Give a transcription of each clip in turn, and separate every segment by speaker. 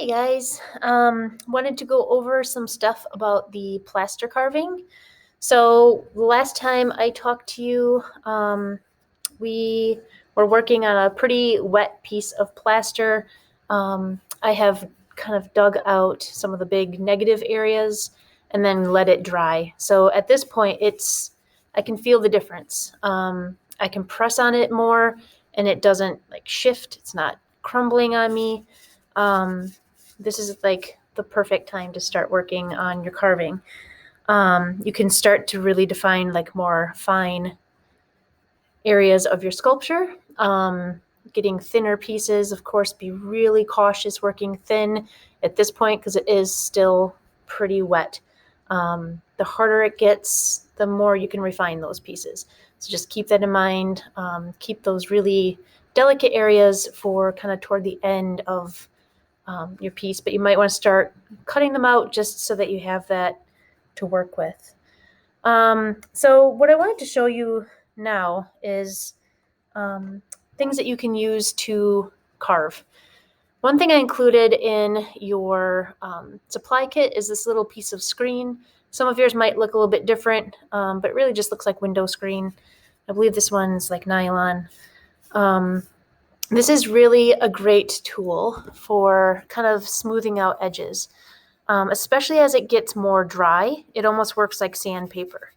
Speaker 1: Hey guys, wanted to go over some stuff about the plaster carving. So the last time I talked to you, we were working on a pretty wet piece of plaster. I have kind of dug out some of the big negative areas and then let it dry. So at this point, I can feel the difference. I can press on it more and it doesn't like shift. It's not crumbling on me. This is like the perfect time to start working on your carving. You can start to really define like more fine areas of your sculpture. Getting thinner pieces, of course, be really cautious working thin at this point because it is still pretty wet. The harder it gets, the more you can refine those pieces. So just keep that in mind. Keep those really delicate areas for kind of toward the end of your piece, but you might want to start cutting them out just so that you have that to work with. So what I wanted to show you now is things that you can use to carve. One thing I included in your supply kit is this little piece of screen. Some of yours might look a little bit different, but it really just looks like window screen. I believe this one's like nylon. This is really a great tool for kind of smoothing out edges, especially as it gets more dry. It almost works like sandpaper.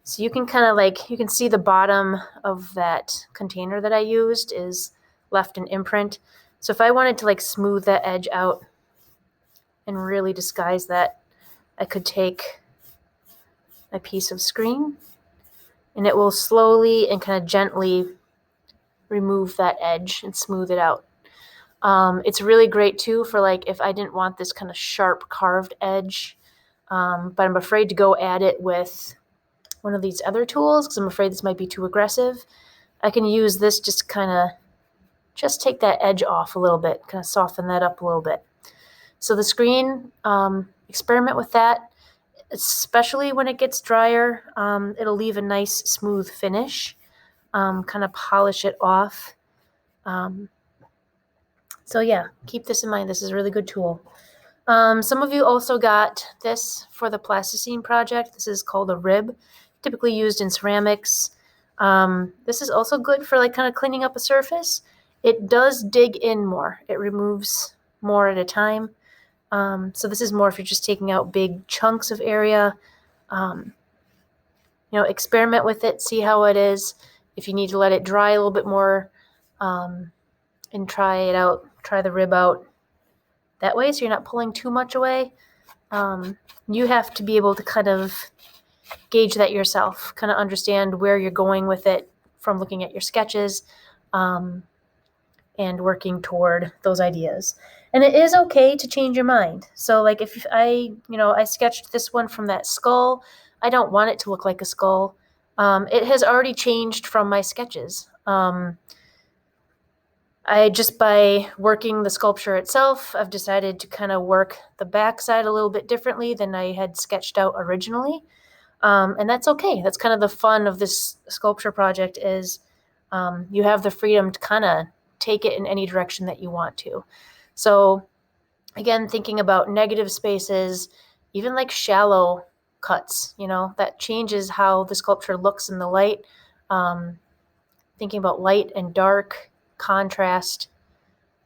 Speaker 1: So you can kind of like, you can see the bottom of that container that I used is left an imprint. So if I wanted to like smooth that edge out and really disguise that, I could take a piece of screen and it will slowly and kind of gently remove that edge and smooth it out. It's really great too for like if I didn't want this kind of sharp carved edge, but I'm afraid to go at it with one of these other tools because I'm afraid this might be too aggressive. I can use this just kind of just take that edge off a little bit, kind of soften that up a little bit. So the screen, experiment with that, especially when it gets drier. It'll leave a nice smooth finish, kind of polish it off. So yeah, keep this in mind. This is a really good tool. Some of you also got this for the plasticine project. This is called a rib, typically used in ceramics. This is also good for like kind of cleaning up a surface. It does dig in more. It removes more at a time. So this is more if you're just taking out big chunks of area. Experiment with it, see how it is. If you need to let it dry a little bit more, and try it out, try the rib out that way so you're not pulling too much away. You have to be able to kind of gauge that yourself, kind of understand where you're going with it from looking at your sketches, and working toward those ideas. And it is okay to change your mind. So like if I sketched this one from that skull, I don't want it to look like a skull. It has already changed from my sketches. By working the sculpture itself, I've decided to kind of work the backside a little bit differently than I had sketched out originally. And that's okay. That's kind of the fun of this sculpture project is you have the freedom to kind of take it in any direction that you want to. So again, thinking about negative spaces, even like shallow cuts, that changes how the sculpture looks in the light. Thinking about light and dark, contrast,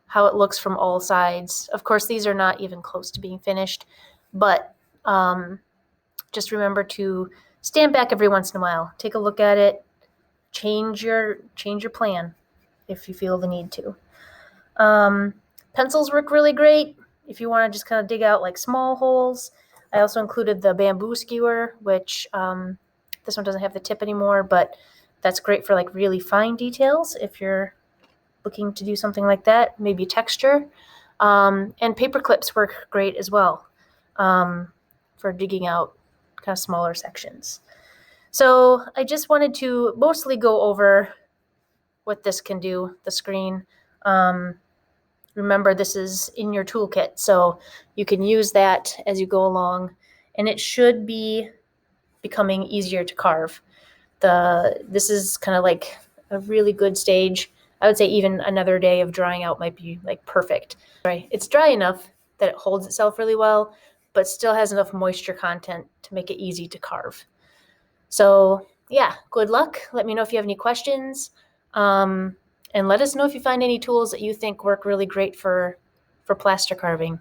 Speaker 1: how it looks from all sides. Of course, these are not even close to being finished, but just remember to stand back every once in a while, take a look at it, change your plan if you feel the need to. Pencils work really great if you want to just kind of dig out like small holes. I also included the bamboo skewer, which this one doesn't have the tip anymore, but that's great for like really fine details if you're looking to do something like that, maybe texture. And paper clips work great as well for digging out kind of smaller sections. So I just wanted to mostly go over what this can do, the screen. Remember, this is in your toolkit, so you can use that as you go along, and it should be becoming easier to carve. This is kind of like a really good stage. I would say even another day of drying out might be like perfect. Right, it's dry enough that it holds itself really well, but still has enough moisture content to make it easy to carve. So yeah, good luck. Let me know if you have any questions. And let us know if you find any tools that you think work really great for plaster carving.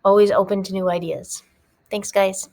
Speaker 1: Always open to new ideas. Thanks, guys.